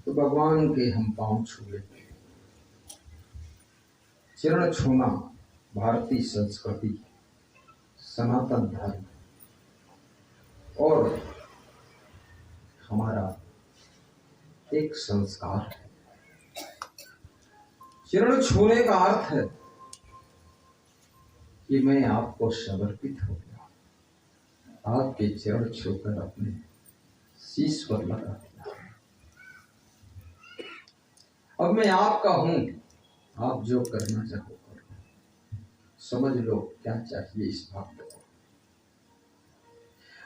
तो भगवान के हम पांव छू लेते हैं। चरण छूना भारतीय संस्कृति, सनातन धर्म और हमारा एक संस्कार है। चरण छूने का अर्थ है कि मैं आपको समर्पित हो गया, आपके चरण छूकर अपने शीश पर लगा दिया। अब मैं आपका हूं, आप जो करना चाहो करो। समझ लो क्या चाहिए इस भक्त को।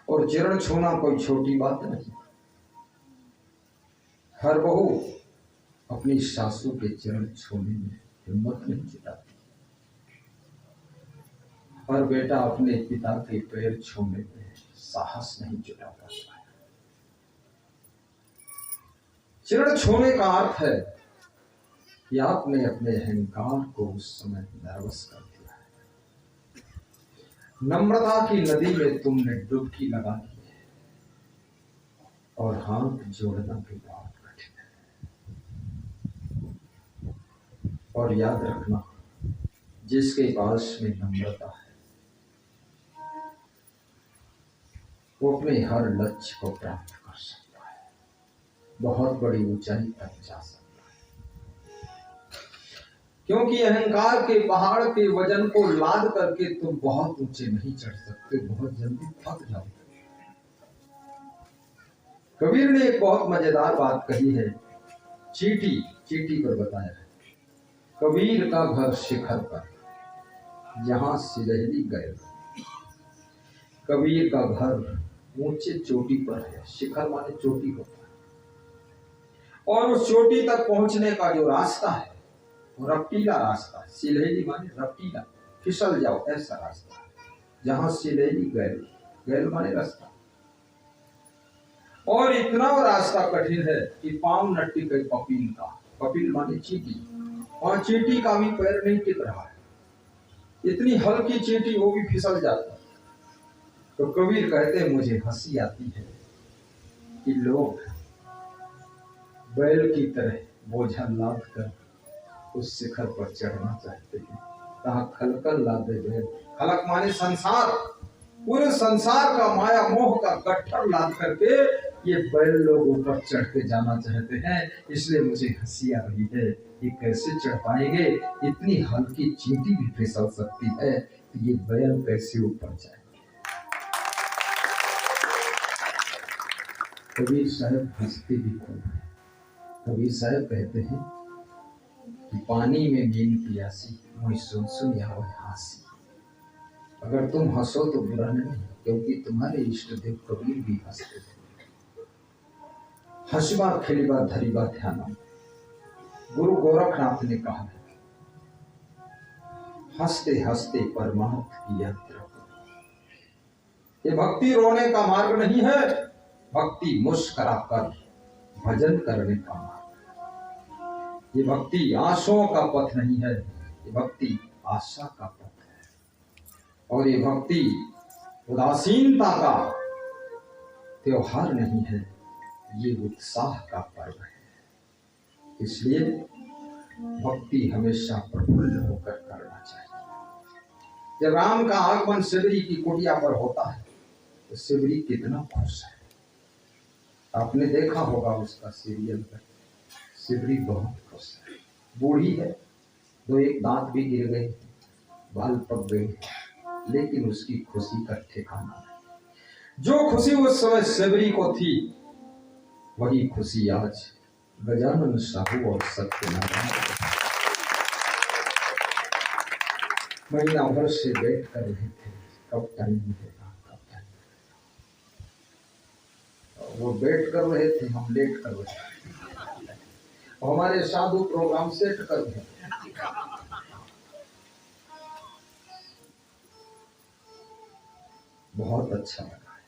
और चरण छूना कोई छोटी बात नहीं। हर बहू अपनी सासू के चरण छूने में हिम्मत नहीं जुटाती। हर बेटा अपने पिता के पैर छूने में साहस नहीं जुटा पाता है। चरण छूने का अर्थ है कि आपने अपने अहंकार को उस समय नर्वस कर दिया है। नम्रता की नदी में तुमने डुबकी लगा दी है और हाथ जोड़ना भी बहुत कठिन है। और याद रखना, जिसके पास में नम्रता है वो अपने हर लक्ष्य को प्राप्त कर सकता है, बहुत बड़ी ऊंचाई तक जा सकता है। क्योंकि अहंकार के पहाड़ के वजन को लाद करके तुम बहुत ऊंचे नहीं चढ़ सकते, बहुत जल्दी थक जाओगे। कबीर ने एक बहुत मजेदार बात कही है, चींटी पर बताया है। कबीर का घर शिखर पर, जहां सिलहली गए। कबीर का घर ऊंचे चोटी पर है। शिखर माने चोटी होता है। और उस चोटी तक पहुंचने का जो रास्ता है वो रफ्तीला रास्ता है। सिलहली माने रफ्तीला, फिसल जाओ ऐसा रास्ता है। जहां सिलहली गैल माने रास्ता। और इतना रास्ता कठिन है कि पांव न टिके कपिल का। कपिल माने चींटी, और चींटी का भी पैर नहीं टिक रहा है। इतनी हल्की चींटी, वो भी फिसल जाता है। तो कबीर कहते हैं, मुझे हंसी आती है कि लोग बैल की तरह बोझा लाद कर उस शिखर पर चढ़ना चाहते हैं। कहा खलकल लादे बैल। खलक माने संसार, पूरे संसार का माया मोह का गट्ठर लाद करके ये बैल लोग ऊपर चढ़ के जाना चाहते हैं। इसलिए मुझे हंसी आ रही है, ये कैसे चढ़ पाएंगे? इतनी हल्की चींटी भी फिसल सकती है, तो ये बैल कैसे ऊपर जाए? कबीर साहब हंसते भी खूब है। कबीर साहब कहते हैं कि पानी में नींद पियासी, मुझ सुन सुन यावै हासी। अगर तुम हंसो तो बुरा नहीं, क्योंकि तुम्हारे इष्ट देव कबीर भी हंसते थे। हंसबा खेलबा धरिबा ध्यानम, गुरु गोरखनाथ ने कहा है, हंसते हंसते परमार्थ की यात्रा करो। ये भक्ति रोने का मार्ग नहीं है, भक्ति मुस्कुरा कर भजन करने का मार्ग। ये भक्ति आशाओं का पथ नहीं है, ये भक्ति आशा का पथ है। और ये भक्ति उदासीनता का त्योहार नहीं है, ये उत्साह का पर्व है। इसलिए भक्ति हमेशा प्रफुल्ल होकर करना चाहिए। जब राम का आगमन शिवरी की कुटिया पर होता है तो शिवरी कितना खुश है। आपने देखा होगा उसका सीरियल पर, शिवरी बहुत खुश है। बूढ़ी है, तो एक दांत भी गिर गए, बाल पक गए, लेकिन उसकी खुशी का ठिकाना नहीं। जो खुशी उस समय शिवरी को थी, वही खुशी आज गजानन साहू और सत्यनारायण महीना भर से वेट कर रहे थे, कब टाइम मिलेगा, कब टाइम मिलेगा। वो वेट कर रहे थे, हम लेट कर रहे थे। हमारे साधु प्रोग्राम सेट कर रहे थे। बहुत अच्छा लगा है।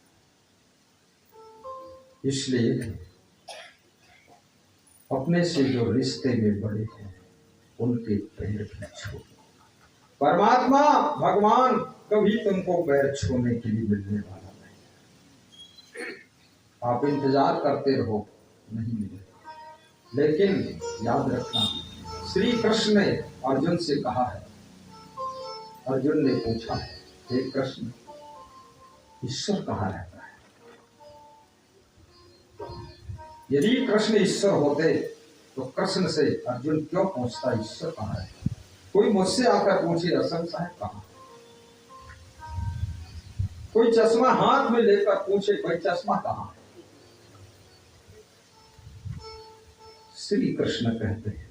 इसलिए अपने से जो रिश्ते में बड़े हैं उनके पैर भी छू। परमात्मा भगवान कभी तुमको पैर छूने के लिए मिलने वाला नहीं। आप इंतजार करते रहो, नहीं मिलेगा। लेकिन याद रखना, श्री कृष्ण ने अर्जुन से कहा है, अर्जुन ने पूछा है, हे कृष्ण, ईश्वर कहाँ रहता है? यदि कृष्ण ईश्वर होते तो कृष्ण से अर्जुन क्यों पूछता ईश्वर कहाँ है? कोई मुझसे आकर पूछे असंग साहब कहाँ? कोई चश्मा हाथ में लेकर पूछे भाई चश्मा कहाँ है? श्री कृष्ण कहते हैं,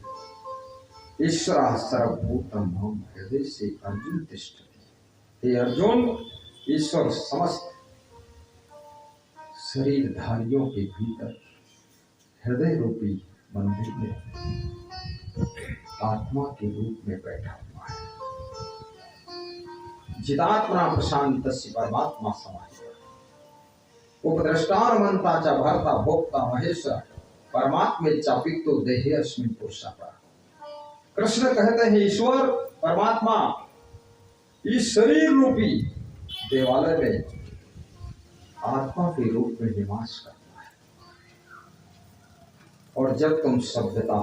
ईश्वर सर्वभूतम मम हृदय से अर्जुन तिष्ठति। हे अर्जुन, ईश्वर समस्त शरीरधारियों के भीतर हृदय रूपी मंदिर में आत्मा के रूप में बैठा हुआ है। जितात्मा प्रशांतस्य परमात्मा समाहितः उपद्रष्टारमन्ता च भर्ता भोक्ता महेश्वर परमात्मे चापितो देहे अस्मिन् पुरुषः। कृष्ण कहते हैं, ईश्वर परमात्मा इस शरीर रूपी देवालय में आत्मा के रूप में निवास करता है। और जब तुम सभ्यता,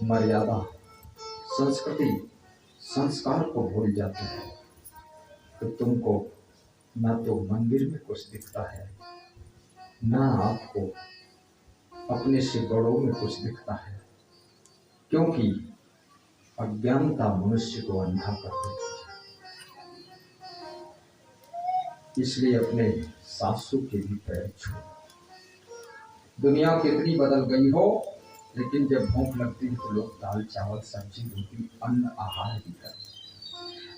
मर्यादा, संस्कृति, संस्कार को भूल जाते हो तो तुमको ना तो मंदिर में कुछ दिखता है, ना आपको अपने से बड़ों में कुछ दिखता है, क्योंकि अज्ञानता मनुष्य को अंधा कर देती है। इसलिए अपने सासू के भी पैर छू। दुनिया कितनी बदल गई हो, लेकिन जब भूख लगती है तो लोग दाल चावल सब्जी रोटी अन्न आहार ही करते हैं।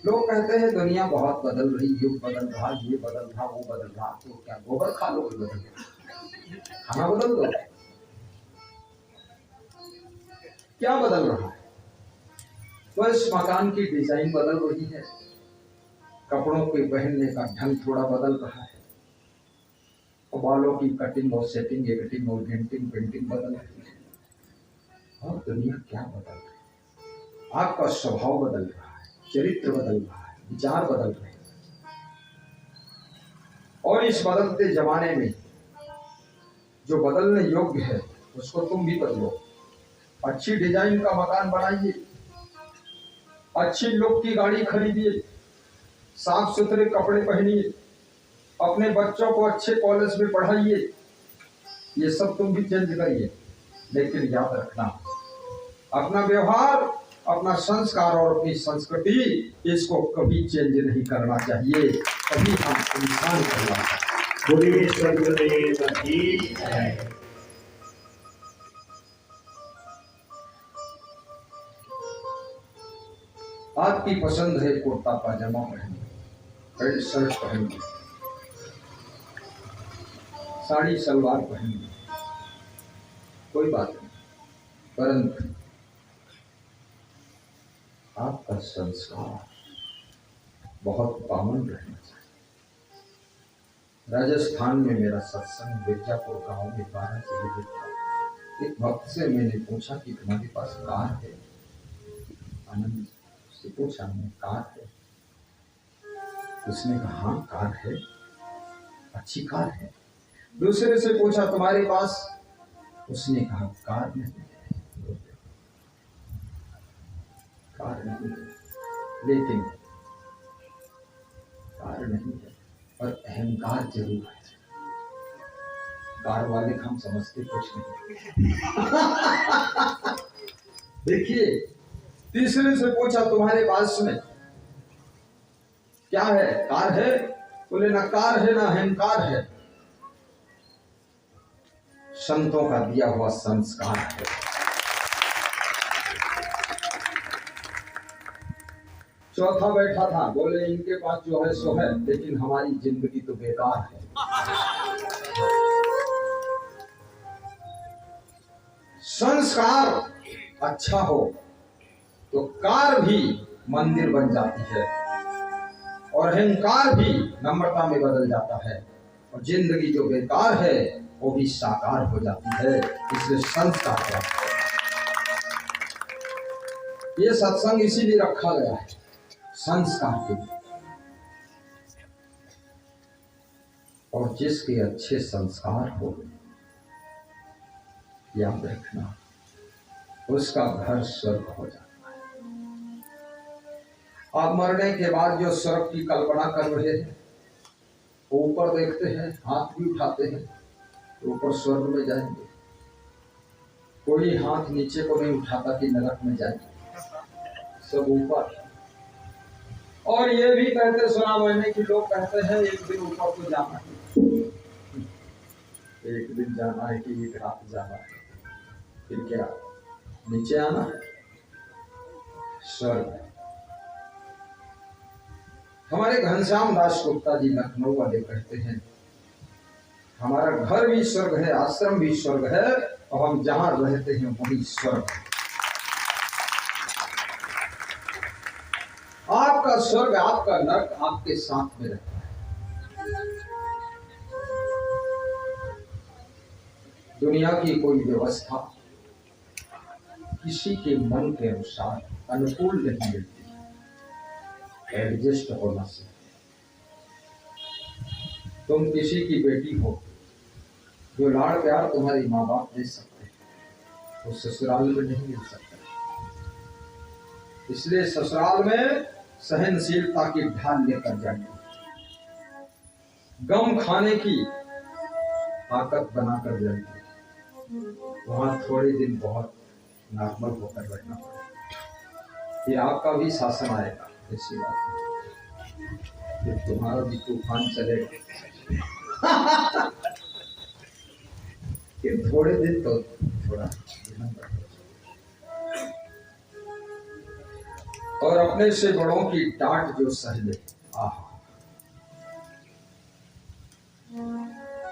लोग कहते हैं दुनिया बहुत बदल रही, युग बदल रहा, ये बदल रहा, वो बदल रहा, तो क्या गोबर खा लो बदल, खाना बदल दो? क्या बदल रहा है? बस मकान की डिजाइन बदल रही है, कपड़ों के पहनने का ढंग थोड़ा बदल रहा है, और बालों की कटिंग और सेटिंग, एडिटिंग और डेंटिंग पेंटिंग बदल रही है। और दुनिया क्या बदल रही है? आपका स्वभाव बदल रहा है, चरित्र बदल रहा है, विचार बदल रहे हैं। और इस बदलते जमाने में जो बदलने योग्य है उसको तुम भी बदलो। अच्छी डिजाइन का मकान बनाइए, अच्छी लुक की गाड़ी खरीदिए, साफ सुथरे कपड़े पहनिए, अपने बच्चों को अच्छे कॉलेज में पढ़ाइए, ये सब तुम भी चेंज करिए। लेकिन याद रखना, अपना व्यवहार, अपना संस्कार और अपनी संस्कृति, इसको कभी चेंज नहीं करना चाहिए। कभी हम इंसान करना चाहिए। आपकी पसंद है कुर्ता पाजामा पहनिए, पैंट शर्ट पहनिए, साड़ी सलवार पहनिए, कोई बात नहीं, परंतु आपका संस्कार बहुत पावन रहना चाहिए। राजस्थान में मेरा सत्संग मिर्जापुर गांव में 12 बजे था। एक भक्त से मैंने पूछा कि तुम्हारे पास कार है? आनंद से पूछा, मैं कार है? उसने कहा हाँ कार है, अच्छी कार है। दूसरे से पूछा तुम्हारे पास? उसने कहा कार नहीं है, कार नहीं है, लेकिन कार नहीं है पर अहंकार जरूर है। कार वाले हम समझते कुछ नहीं। देखिए, तीसरे से पूछा तुम्हारे पास में क्या है? कार है? बोले ना कार है ना अहंकार है, संतों का दिया हुआ संस्कार है। चौथा बैठा था, बोले इनके पास जो है सो है, लेकिन हमारी जिंदगी तो बेकार है। संस्कार अच्छा हो तो कार भी मंदिर बन जाती है, और अहंकार भी नम्रता में बदल जाता है, और जिंदगी जो बेकार है वो भी साकार हो जाती है। इसलिए संस्कार है। ये सत्संग इसीलिए रखा गया है, संस्कार के लिए। और जिसके अच्छे संस्कार हो याद रखना, उसका घर स्वर्ग हो जाता है। आप मरने के बाद जो स्वर्ग की कल्पना कर रहे हैं, ऊपर देखते हैं, हाथ भी उठाते हैं तो ऊपर स्वर्ग में जाएंगे। कोई हाथ नीचे को नहीं उठाता कि नरक में जाएंगे, सब ऊपर। और ये भी कहते सुना मैंने कि लोग कहते हैं एक दिन ऊपर तो जाना है, एक दिन जाना है कि एक रात जाना है, फिर क्या नीचे आना है, स्वर्ग। हमारे घनश्याम दास गुप्ता जी लखनऊ वाले कहते हैं हमारा घर भी स्वर्ग है, आश्रम भी स्वर्ग है, और हम जहां रहते हैं वही स्वर्ग है। आपका स्वर्ग, आपका नरक आपके साथ में रहता है। दुनिया की कोई व्यवस्था किसी के मन के अनुसार अनुकूल नहीं मिलती, एडजस्ट होना से। तुम किसी की बेटी हो, जो लाड़ प्यार तुम्हारे माँ बाप दे सकते, वो ससुराल में नहीं मिल सकता। इसलिए ससुराल में सहनशीलता की ढाल लेकर जाइए, गम खाने की ताकत बनाकर जाइए। वहां थोड़े दिन बहुत नॉर्मल होकर बैठना पड़ेगा, फिर आपका भी शासन आएगा। ऐसी बात है, फिर तुम्हारा भी तूफान चलेगा। फिर थोड़े दिन तो थोड़ा और अपने से बड़ों की डांट जो सह ले,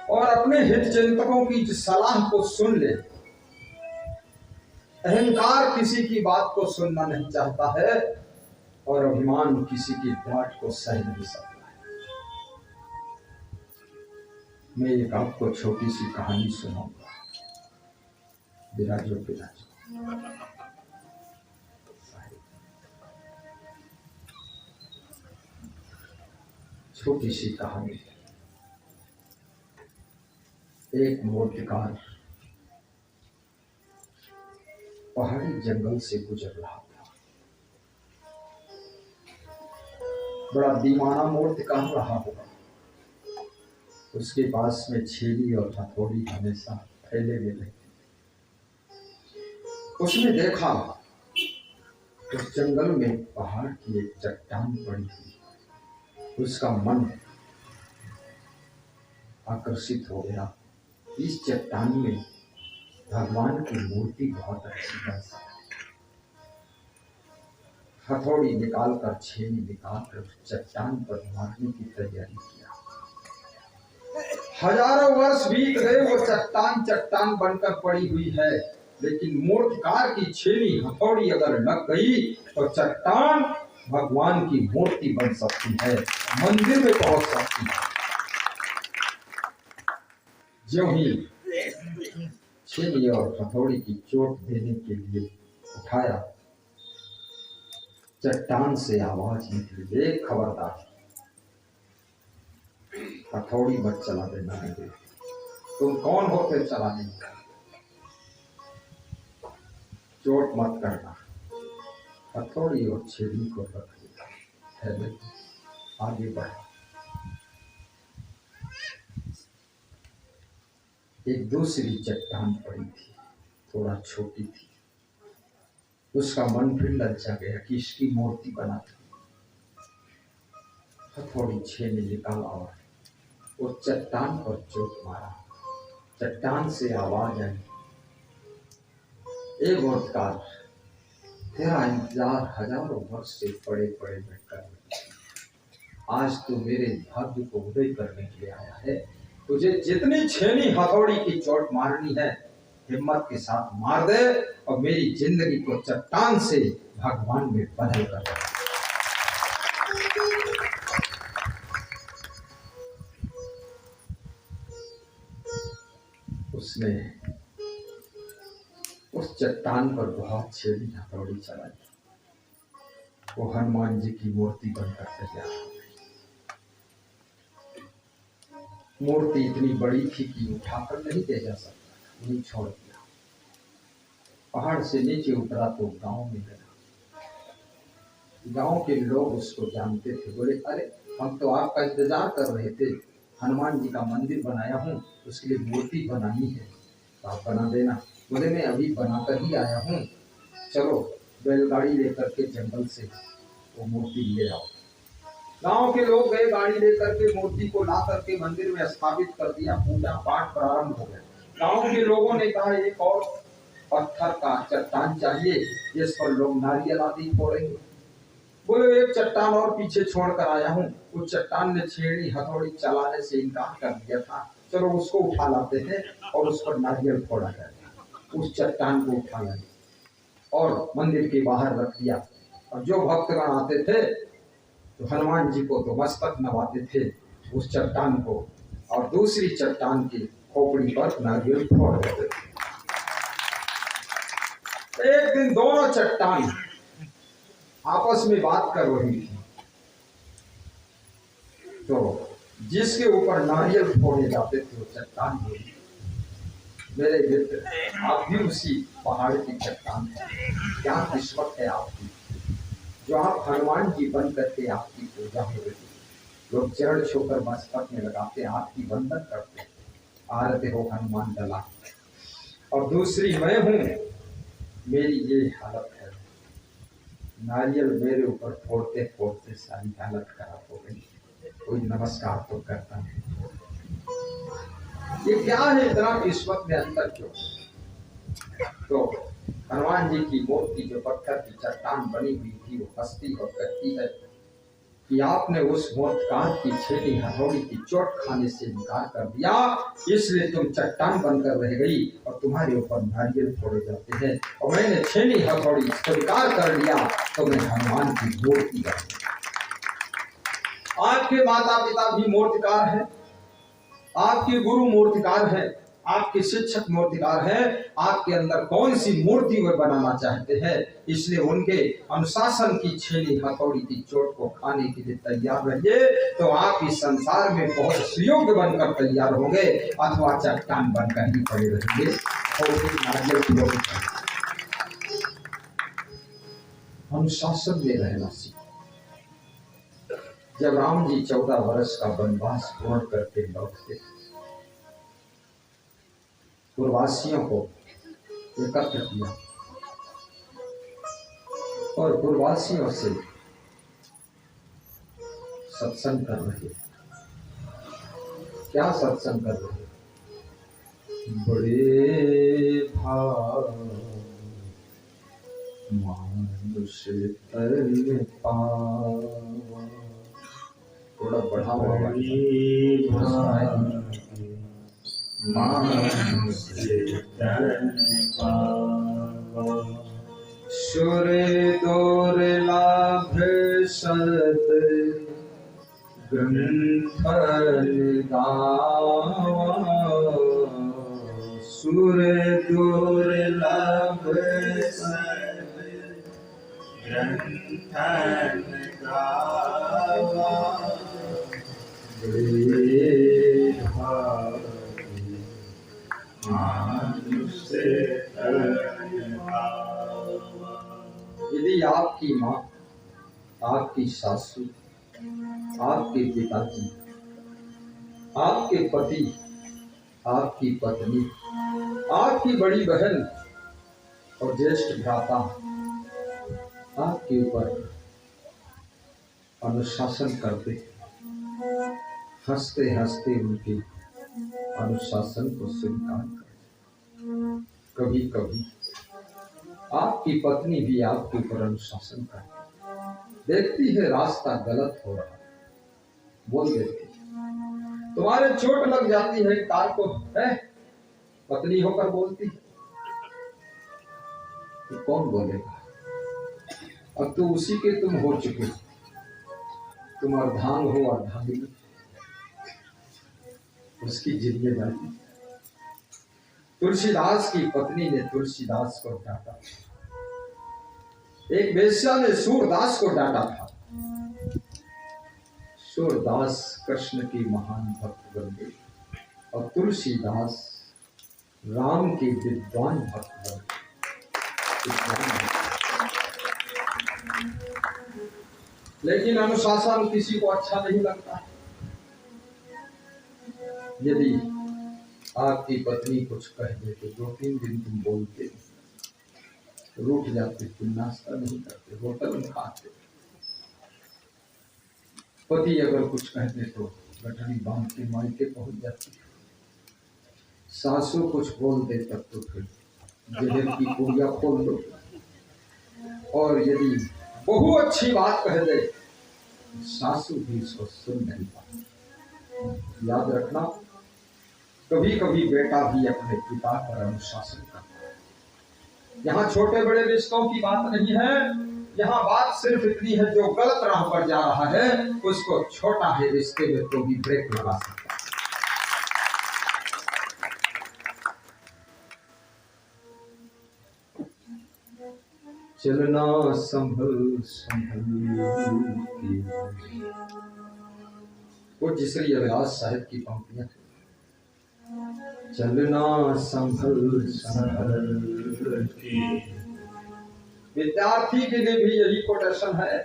और अपने हित चिंतकों की सलाह को सुन ले। अहंकार किसी की बात को सुनना नहीं चाहता है, और अभिमान किसी की डांट को सह नहीं सकता है। मैं एक आपको छोटी सी कहानी सुनाऊंगा, बिराजो बिराजो। छोटी सी कहानी। एक मूर्तिकार पहाड़ी जंगल से गुजर रहा था। बड़ा दीवाना मूर्तिकार रहा होगा। उसके पास में छेली और हथौड़ी हमेशा फैले हुए रहती। उसने देखा उस जंगल में पहाड़ की एक चट्टान पड़ी थी। उसका मन आकर्षित हो गया। इस चट्टान में भगवान की मूर्ति बहुत अच्छी बन सकती। हथौड़ी निकालकर, छेनी निकालकर चट्टान पर मारने की तैयारी किया। हजारों वर्ष बीत गए, वो चट्टान चट्टान बनकर पड़ी हुई है, लेकिन मूर्तिकार की छेनी हथौड़ी अगर लग गई तो चट्टान भगवान की मूर्ति बन सकती है, मंदिर में पहुंच सकती है। ज्यों ही छेनी और हथौड़ी की चोट देने के लिए उठाया, चट्टान से आवाज निकली, एक खबरदार, हथौड़ी मत चला देना है। तुम कौन होते चलाने का? चोट मत करना। हथौड़ी और छेनी को रख दिया, आगे बढ़ा। एक दूसरी चट्टान पड़ी थी, थोड़ा छोटी थी। उसका मन फिर ललचा गया कि इसकी मूर्ति बना थी। हथौड़ी छेनी निकाला और वो चट्टान पर चोट मारा। चट्टान से आवाज आई, ए मूर्तिकार, तेरा इंतजार हजारों वर्ष से पड़े पड़े मैं कर रही हूं। आज तू मेरे भाग्य को उदय करने के लिए आया है। तुझे जितनी छेनी हथौड़ी की चोट मारनी है, हिम्मत के साथ मार दे और मेरी जिंदगी को चट्टान से भगवान में बदल कर। उसने उस चट्टान पर बहुत छेनी हथौड़ी चलाई। वो हनुमान जी की मूर्ति बनकर तैयार हो गई। मूर्ति इतनी बड़ी थी कि उठाकर नहीं ले जा सकता, नहीं छोड़ दिया। पहाड़ से नीचे उतरा तो गांव में गया। गांव के लोग उसको जानते थे, बोले अरे हम तो आपका इंतजार कर रहे थे, हनुमान जी का मंदिर बनाया हूँ, उसके लिए मूर्ति बनानी है, तो आप बना देना। बोले मैं अभी बनाकर ही आया हूँ, चलो बैलगाड़ी लेकर के जंगल से वो मूर्ति ले आओ। गांव के लोग गए, गाड़ी लेकर के मूर्ति को ला करके मंदिर में स्थापित कर दिया। पूजा पाठ प्रारंभ हो गया। गांव के लोगों ने कहा एक और पत्थर का चट्टान चाहिए जिस पर लोग नारियल आदि फोड़ेंगे। बोले एक चट्टान और पीछे छोड़ कर आया हूँ। उस चट्टान ने छेड़ी हथौड़ी चलाने से इनकार कर दिया था, चलो उसको उठा लाते हैं और उस पर नारियल फोड़ा जाएगा। उस चट्टान को उठा लाए और मंदिर के बाहर रख दिया। और जो भक्तगण आते थे तो हनुमान जी को तो मस्तक नवाते थे उस चट्टान को, और दूसरी चट्टान की खोपड़ी पर नारियल फोड़ देते थे। एक दिन दोनों चट्टान आपस में बात कर रही थी, तो जिसके ऊपर नारियल फोड़े जाते थे वो चट्टान बोली, मेरे मित्र आप भी उसी पहाड़ की चट्टान है, क्या किस्मत है आपकी जो आप हनुमान जी बन करके आपकी पूजा हो रही, लोग चरण छूकर मस्तक में लगाते, आपकी वंदन करते, आरते हो हनुमान दला। और दूसरी मैं हूं, मेरी ये हालत है, नारियल मेरे ऊपर फोड़ते फोड़ते सारी हालत खराब हो गई, कोई नमस्कार तो करता नहीं। ये क्या है, इतना किस्मत में अंतर क्यों? तो हनुमान जी की मूर्ति जो पत्थर की चट्टान बनी हुई थी वो हंसती और कहती है कि आपने उस मूर्तिकार की छेड़ी हथौड़ी की चोट खाने से इनकार कर दिया, इसलिए तुम चट्टान बनकर रह गई और तुम्हारे ऊपर नारियल फोड़े जाते हैं, और मैंने छेड़ी हथौड़ी स्वीकार कर लिया तो मैं हनुमान की मूर्ति बन। आपके माता पिता भी मूर्तिकार हैं, आपके गुरु मूर्तिकार हैं, आपके शिक्षक मूर्तिकार हैं, आपके अंदर कौन सी मूर्ति वे बनाना चाहते हैं, इसलिए उनके अनुशासन की छेड़ी हथौड़ी की चोट को खाने के लिए तैयार रहिए, तो आप इस संसार में बहुत सुयोग्य बनकर तैयार होंगे, अथवा चट्टान बनकर ही पड़े रहेंगे। अनुशासन में रहना सीखो। जब राम जी 14 वर्ष का वनवास पूर्ण करके लौटते, पूर्ववासियों को एकत्र किया और पूर्ववासियों से सत्संग कर रहे। क्या सत्संग कर रहे? बड़े भाव मानुष तन पावा, थोड़ा बढ़ा हुआ सुर दुर्लभ सत ग्रंथ गावा, सुर दुर्लभ सत ग्रंथ गावा, यदि आपकी माँ, आपकी सासू, आपके पिताजी, आपके पति, आपकी पत्नी, आपकी बड़ी बहन और ज्येष्ठ भ्राता आपके ऊपर अनुशासन करते, हंसते हंसते उनके अनुशासन को स्वीकार करते, कभी कभी आपकी पत्नी भी आपके ऊपर अनुशासन करती, देखती है रास्ता गलत हो रहा, बोल देती, तुम्हारे चोट लग जाती है कार को, है पत्नी होकर बोलती है, तो कौन बोलेगा? अब तो उसी के तुम हो चुके, तुम अर्धांग हो, अर्धांगिनी, उसकी जिम्मेदारी। तुलसीदास की पत्नी ने तुलसीदास को डांटा, एक वेश्या ने सूरदास को डांटा था। सूरदास कृष्ण की महान भक्त बन गए और तुलसीदास राम के विद्वान भक्त बन गए। लेकिन अनुशासन किसी को अच्छा नहीं लगता है। यदि आपकी पत्नी कुछ कह दे तो 2-3 दिन तुम बोलते रूठ जाते, तुम नाश्ता नहीं करते, होटल में खाते। पति अगर कुछ कहते तो गठरी बांध के मायके पहुंच जाती। सासू कुछ बोल दे तब तो फिर जहर की पुड़िया खोल दो। और यदि बहु अच्छी बात कह दे सासू भी इसको सुन नहीं पाती। याद रखना, कभी कभी बेटा भी अपने पिता पर अनुशासन करता है। यहाँ छोटे बड़े रिश्तों की बात नहीं है, यहाँ बात सिर्फ इतनी है जो गलत राह पर जा रहा है उसको छोटा है रिश्ते में तो भी ब्रेक लगा सकता है। चलना संभल संभल के, पूज्य श्री अभिलाष साहिब की पंक्तियां। चलना संभल संभल के। विद्यार्थी के लिए भी यही कोटेशन है,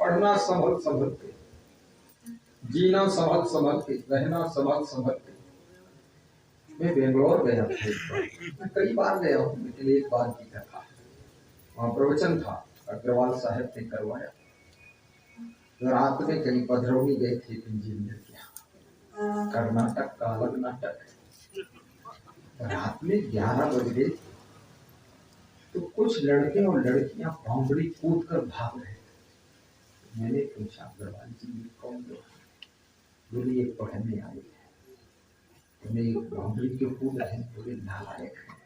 पढ़ना संभल संभल के, जीना संभल संभल के, रहना संभल संभल के। मैं बेंगलोर गया था, मैं कई बार गया हूँ, लेकिन एक बार की कथा, वहाँ प्रवचन था, अग्रवाल साहब ने करवाया। रात में कहीं पधरौनी गए थे इंजीनियर के यहाँ, कर्नाटक का अलग नाटक है। रात में 11 बज गए तो कुछ लड़के और लड़कियां बाउंड्री कूद कर भाग रहे। मैंने पूछा, अग्रवाल जी ये कौन लोग? बोले ये पढ़ने आए हैं। उन्हें बाउंड्री क्यों कूद रहे? बोले नालायक है।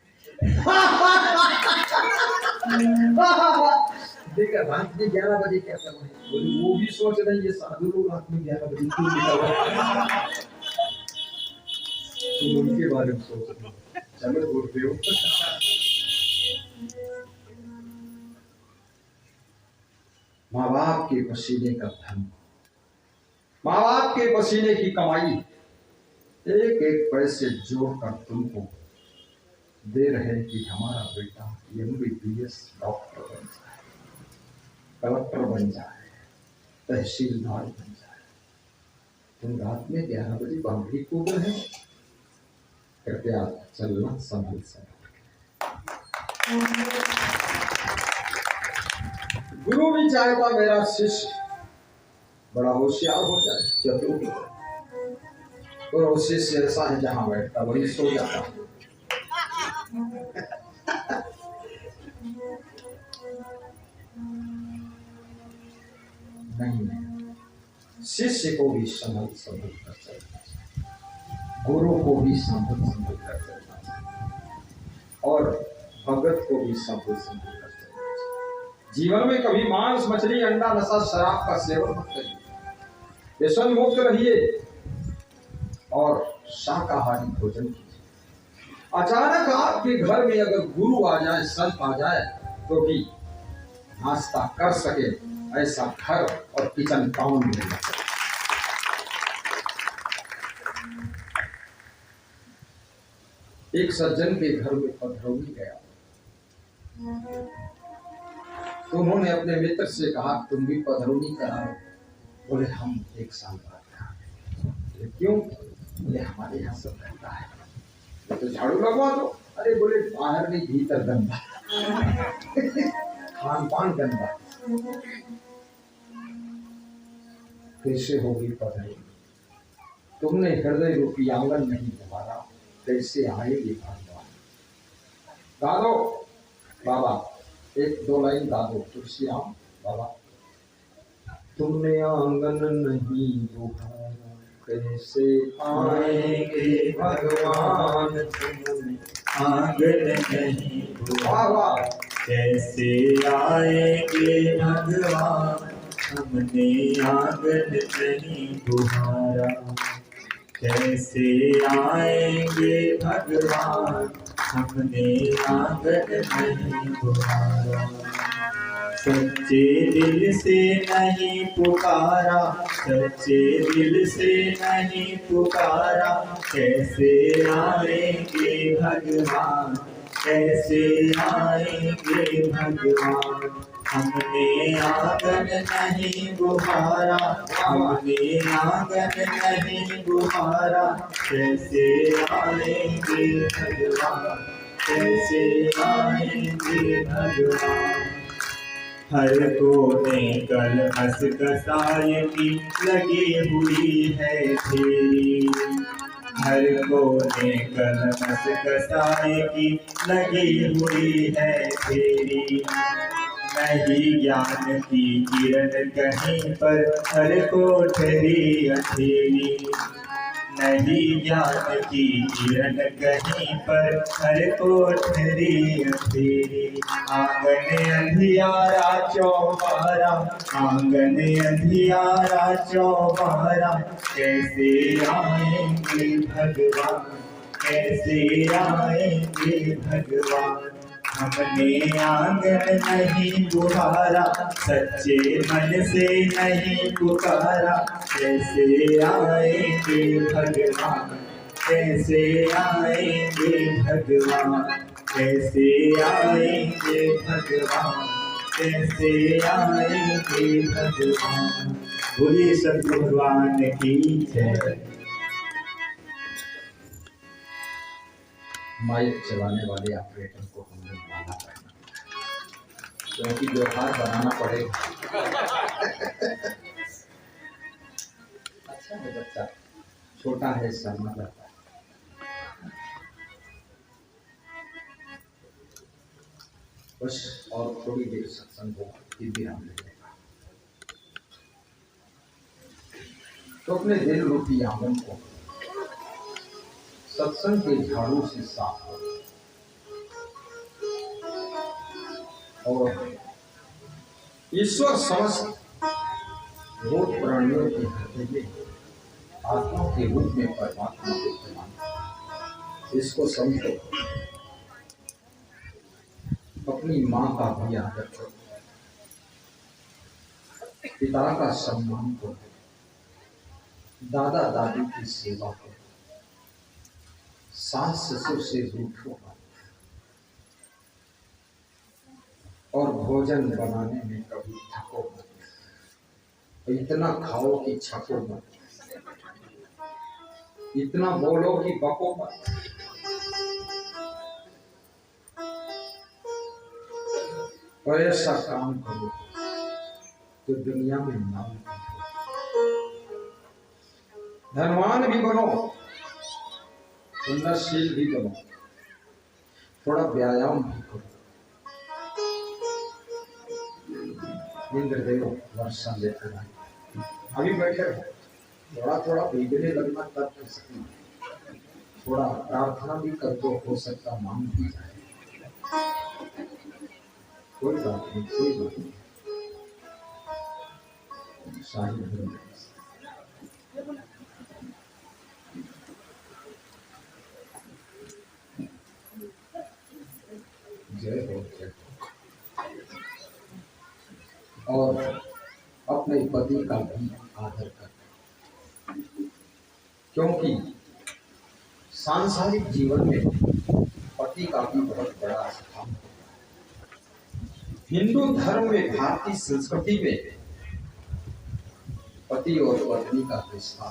देखा रात में 11 बजे क्या कर रहे हैं? बोले वो भी सोच रहे हैं ये साधु लोग रात में 11 बजे क्यों निकल रहे हैं। तो उनके बारे में सोच रहे हैं। चलो बोलते हो। माँ बाप के पसीने का धन, माँ बाप के पसीने की कमाई एक एक पैसे जोड़कर तुमको दे रहे कि हमारा बेटा MBBS डॉक्टर बन जाए, कलेक्टर बन जाए, तहसीलदार बन जाए। तुम रात में 11 बजे बाउंड्री कूद रहे हैं। कृपया चलना संभल संभल। गुरु भी चाहता मेरा शिष्य बड़ा होशियार हो जाए, चतुर हो जाए, और वो शिष्य ऐसा है जहां बैठता वही सो जाता है। नहीं, शिष्य को भी संभल संभल कर चलना चाहिए, गुरु को भी संभल संभल कर चलना चाहिए, और भगत को भी संभल संभल कर चलना चाहिए। जीवन में कभी मांस मछली अंडा नशा शराब का सेवन मत करिए, व्यसन मुक्त रहिए और शाकाहारी भोजन कीजिए। अचानक आपके घर में अगर गुरु आ जाए, संत आ जाए तो भी नाश्ता कर सके ऐसा घर और किचन टाउन में मिल सके। एक सज्जन के घर में पधरौनी गया तो उन्होंने अपने मित्र से कहा तुम भी पधरौनी कराओ। बोले हम 1 साल बाद कराएंगे। क्यों? बोले हमारे यहाँ सब गंदा है, तो झाड़ू लगवा दो। अरे बोले बाहर नहीं भीतर गंदा, खान पान गंदा। कैसे होगी पधरौनी? तुमने हृदय रूपी आंगन नहीं तुम्हारा, कैसे आएगी भगवान? गा दो बाबा, 1-2 लाइन गा दो। तुलसी राम बाबा, तुमने आंगन नहीं बुहारा, कैसे आएंगे भगवान? तुमने आंगन नहीं बुहारा, कैसे आएंगे भगवान? हमने आंगन नहीं बुहारा, कैसे आएंगे भगवान? हमने आंगन नहीं बुहारा। सच्चे दिल से नहीं पुकारा, सच्चे दिल से नहीं पुकारा, कैसे आएंगे भगवान? कैसे आएंगे भगवान। हमने आंगन नहीं बुहारा, हमने आंगन नहीं बुहारा, कैसे आएंगे भगवान, कैसे आएंगे भगवान। हर कोने कल हंस कसाय की लगी हुई है तेरी, हर कोने कल हंस कसाय की लगी हुई है तेरी। नहीं ज्ञान की किरण कहीं पर, हर कोठरी अंधेरी। नहीं ज्ञान की किरण कहीं पर, हर कोठरी अंधेरी। आंगन अंधियारा चौबारा, आंगन अंधियारा चौबारा, कैसे आएंगे भगवान, कैसे आएंगे भगवान। हमने आंगन नहीं बुहारा, सच्चे मन से नहीं पुकारा, कैसे आएंगे भगवान, कैसे आएंगे भगवान, कैसे आएंगे भगवान, कैसे आएंगे भगवान। बोलिए सद्गुरु भगवान की जय। माइक चलाने वाले ऑपरेटर को हमने माना करना, क्योंकि व्यवहार बनाना पड़ेगा। अच्छा है बच्चा, छोटा है, शर्मा जाता है। बस और थोड़ी देर सत्संग होगा, फिर विराम मिलेगा। तो अपने दिल रूपी आंगन को सत्संग के झाड़ू से साफ करो और ईश्वर समस्त भूत प्राणियों के हृदय में आत्मा के रूप में परमात्मा विद्यमान, इसको समझो। अपनी माँ का भी आदर करो, पिता का सम्मान करो, दादा दादी की सेवा करो, सास ससुर से रूठो मत और भोजन बनाने में कभी थको मत। इतना खाओ कि छको मत, इतना बोलो कि बको मत। और ऐसा काम करो तो दुनिया में नाम हो, धनवान भी बनो, उन्नतशील भी बनो, थोड़ा व्यायाम भी करो। इंद्रदेव वर्षा लेकर आए, अभी बैठे रहो, थोड़ा थोड़ा भीगने लगना तब कर सकना, थोड़ा प्रार्थना भी कर दो, हो सकता मांग भी जाए। कोई बात नहीं, कोई बात नहीं। शाही धर्म जय हो, जय हो। और अपने पति का भी आदर कर, क्योंकि सांसारिक जीवन में पति का भी बहुत बड़ा स्थान है। हिंदू धर्म में, भारतीय संस्कृति में पति और पत्नी का रिश्ता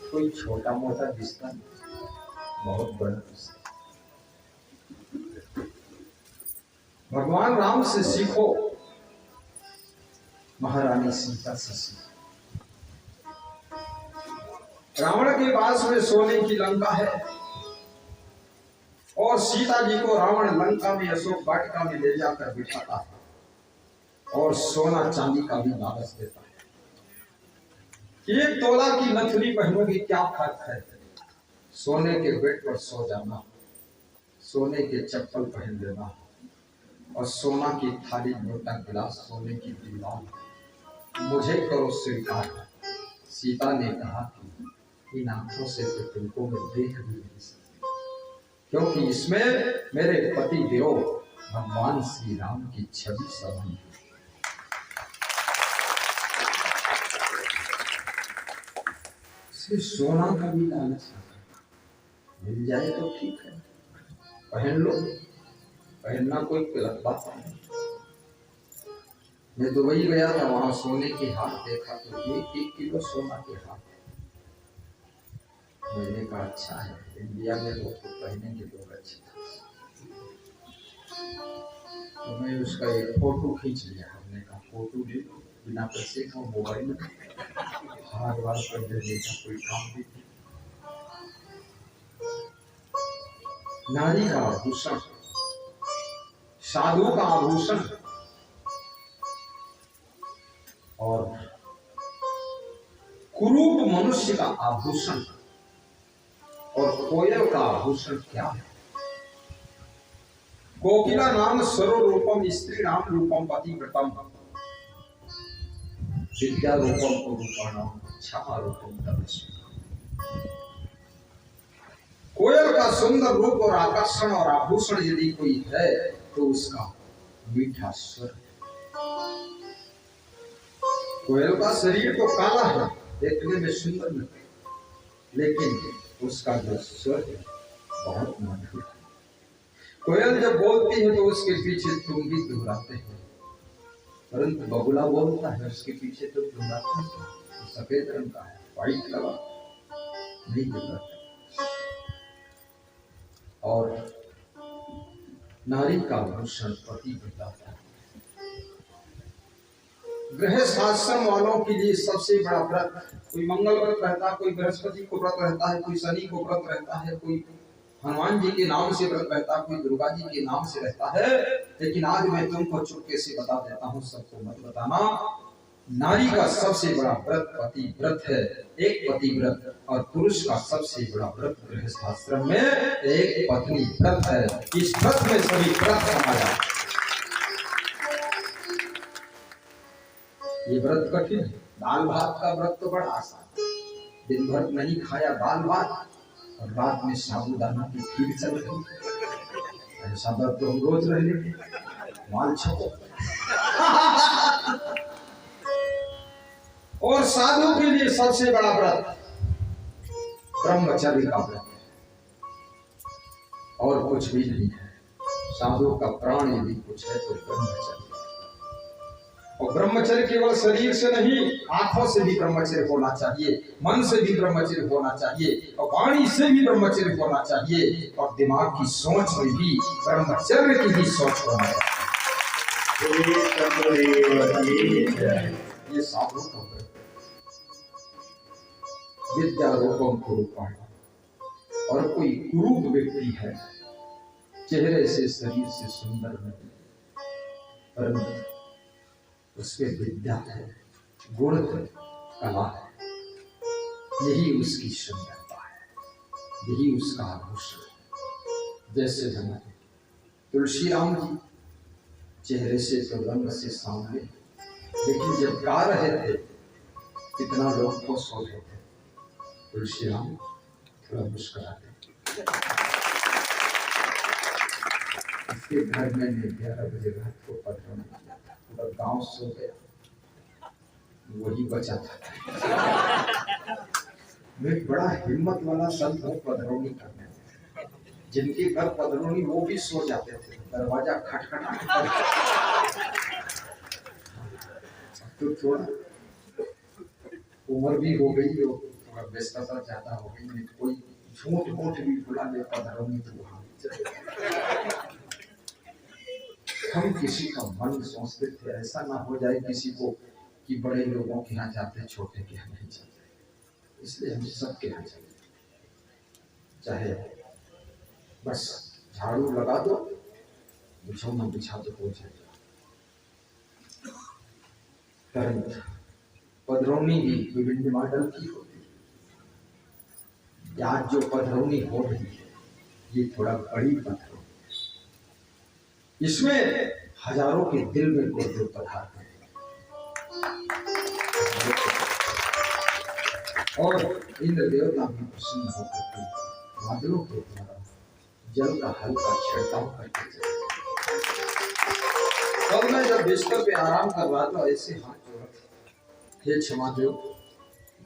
कोई छोटा मोटा रिश्ता नहीं, बहुत बड़ा रिश्ता। भगवान राम से सीखो, महारानी सीता से सीखो। रावण के पास में सोने की लंका है और सीता जी को रावण लंका में अशोक वाटिका में ले जाकर बिठाता है और सोना चांदी का भी लालच देता है। 1 तोला की नथुनी पहनोगी, क्या फर्क है? सोने के बेड पर सो जाना, सोने के चप्पल पहन लेना और सोना की थाली, लोटा, गिलास, सोने की दीवार, मुझे करो स्वीकार। सीता ने कहा कि इन आंखों से तो तुमको मैं देख भी नहीं सकती, क्योंकि इसमें मेरे पति देव भगवान श्री राम की छवि समाई है। सोना का भी लालच मिल जाए तो ठीक है, पहन लो, पहनना कोई गलत बात नहीं। मैं दुबई गया था, वहां सोने के हाथ देखा तो 1-1 किलो सोना के हाथ। मैंने कहा अच्छा है, इंडिया में लोग तो पहनेंगे लोग अच्छे था। तो मैं उसका एक फोटो खींच लिया। हमने कहा फोटो ले लो, बिना पैसे का मोबाइल में हर बार कर देने का कोई काम भी नहीं। नारी का आभूषण, साधु का आभूषण और कुरूप मनुष्य का आभूषण और कोयल का आभूषण क्या है? कोकिला नाम सर्वरूपम स्त्री नाम रूपम पतिव्रतम विद्या रूपम कुरूपाणाम क्षमा रूपम तपस्वी। कोयल का सुंदर रूप और आकर्षण और आभूषण यदि कोई है तो उसका मीठा स्वर। कोयल का शरीर तो काला है, देखने में सुंदर नहीं, लेकिन उसका जो स्वर है बहुत मधुर है। कोयल जब बोलती है तो उसके पीछे तुम भी दोहराते हैं, परंतु बगुला बोलता है उसके पीछे तो दोहराते हैं। सफेद रंग का है, व्हाइट लगा नहीं दोहराते। और नारी का आभूषण पतिव्रता है। गृहस्थ आश्रम वालों के लिए सबसे बड़ा व्रत, कोई मंगल व्रत रहता है, कोई बृहस्पति को व्रत रहता है, कोई शनि को व्रत रहता है, कोई हनुमान जी के नाम से व्रत रहता है, कोई दुर्गा जी के नाम से रहता है। लेकिन आज मैं तुमको चुपके से बता देता हूँ, सबको मत बताना। नारी का सबसे बड़ा व्रत पति व्रत है, एक पति व्रत, और पुरुष का सबसे बड़ा व्रत गृहस्थ आश्रम में एक पत्नी व्रत है। इस व्रत में सभी व्रत समाया। ये व्रत कठिन है। दाल भात का व्रत तो बड़ा आसान, दिन भर नहीं खाया दाल भात और रात में साबूदाना की खीर चल रही, ऐसा व्रत तो हम रोज रह लेंगे। माल छको। और साधु के लिए सबसे बड़ा व्रत ब्रह्मचर्य का व्रत है, और कुछ भी नहीं है। साधु का प्राण यदि कुछ है तो ब्रह्मचर्य। और ब्रह्मचर्य केवल शरीर से नहीं, आंखों से भी ब्रह्मचर्य होना चाहिए, मन से भी ब्रह्मचर्य होना चाहिए, और वाणी से भी ब्रह्मचर्य होना चाहिए, और दिमाग की सोच में भी ब्रह्मचर्य की ही सोच होना चाहिए। ये साधु का व्रत। विद्या रूपम कुरूपाणाम। और कोई कुरूप व्यक्ति है, चेहरे से शरीर से सुंदर नहीं, परंतु उसके विद्या है, गुण है, कला है, यही उसकी सुंदरता है, यही उसका आभूषण है। जैसे हमारे तुलसी राम जी चेहरे से तो रंग से सामने, लेकिन जब गा रहे थे कितना लोग खुश हो रहे थे। तुलसी राम थोड़ा मुस्कुराते। इसके घर में 11 बजे रात को पधराना किया था, पूरा गांव सो गया, वही बचा था। मैं बड़ा हिम्मत वाला संत हूँ पधरौनी करने में। जिनके घर पधरौनी वो भी सो जाते थे, दरवाजा खटखटा तो थोड़ा उम्र भी हो गई, थोड़ा व्यस्तता ज्यादा हो गई, नहीं कोई झूठ मूठ भी बुला ले पधरौनी तो वहां हम किसी का मन सोचते थे ऐसा ना हो जाए किसी को कि बड़े लोगों के यहाँ जाते, छोटे के यहाँ नहीं जाते, इसलिए हम सबके यहाँ चले। चाहे बस झाड़ू लगा दो, बिछौना बिछा दो, हो जाएगा। पधरौनी भी विभिन्न मॉडल की होती है। आज जो पधरौनी हो रही है ये थोड़ा बड़ी पधरौनी, इसमें हजारों के दिल में गुरुदेव पधारते हैं। और इंद्र देवता भी प्रसन्न होकर के बादलों के द्वारा जल का हल्का छिड़काव करके चले। तब मैं जब बिस्तर पे आराम कर रहा था, ऐसे हाथ जोड़ा, हे क्षमा देव,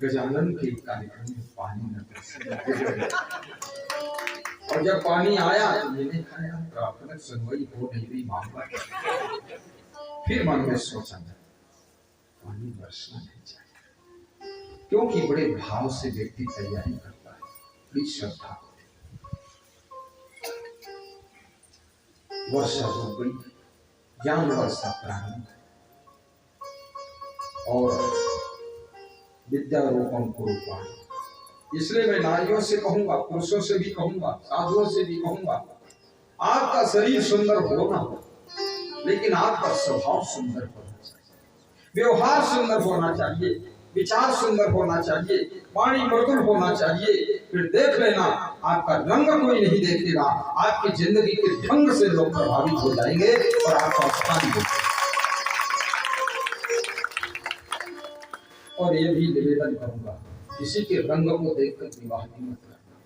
गजानन के कार्यक्रम में पानी न बरसे। और जब पानी आया तो ये नहीं खाया, प्रार्थना सुनवाई हो नहीं रही मामला। फिर मन में सोचा पानी बरसना नहीं चाहिए, क्योंकि बड़े भाव से व्यक्ति तैयारी करता है, बड़ी श्रद्धा होती। वर्षा हो गई, ज्ञान वर्षा प्रारंभ और विद्यारूपम कुरूपाण। इसलिए मैं नारियों से कहूंगा, पुरुषों से भी कहूंगा, साधुओं से भी कहूंगा, आपका शरीर सुंदर होना हो, लेकिन आपका स्वभाव सुंदर होना चाहिए, व्यवहार सुंदर होना चाहिए, विचार सुंदर होना चाहिए, वाणी मृदुल होना चाहिए। फिर देख लेना, आपका रंग कोई नहीं देखेगा, आपकी जिंदगी के ढंग से लोग प्रभावित हो जाएंगे और आपका स्थान होगा। और ये भी निवेदन करूंगा, किसी के रंग को देखकर विवाह नहीं मत करना,